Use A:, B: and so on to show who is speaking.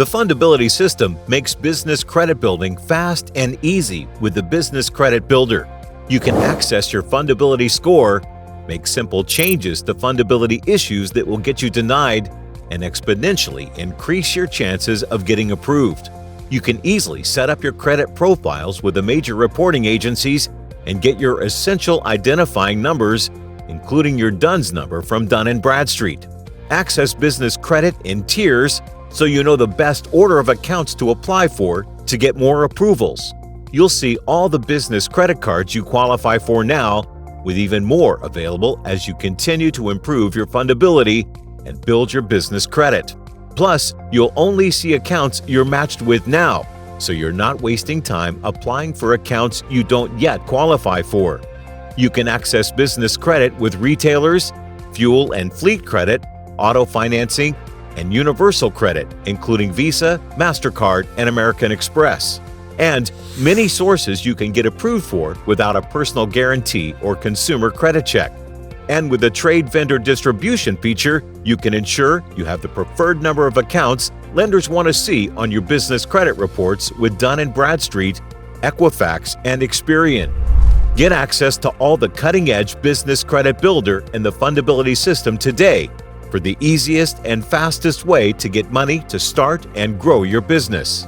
A: The Fundability system makes business credit building fast and easy with the Business Credit Builder. You can access your Fundability score, make simple changes to fundability issues that will get you denied, and exponentially increase your chances of getting approved. You can easily set up your credit profiles with the major reporting agencies and get your essential identifying numbers, including your DUNS number from Dun & Bradstreet. Access business credit in tiers so you know the best order of accounts to apply for to get more approvals. You'll see all the business credit cards you qualify for now, with even more available as you continue to improve your fundability and build your business credit. Plus, you'll only see accounts you're matched with now, so you're not wasting time applying for accounts you don't yet qualify for. You can access business credit with retailers, fuel and fleet credit, auto financing, and universal credit, including Visa, MasterCard, and American Express, and many sources you can get approved for without a personal guarantee or consumer credit check. And with the trade vendor distribution feature, you can ensure you have the preferred number of accounts lenders want to see on your business credit reports with Dun & Bradstreet, Equifax, and Experian. Get access to all the cutting-edge business credit builder and the Fundability system today for the easiest and fastest way to get money to start and grow your business.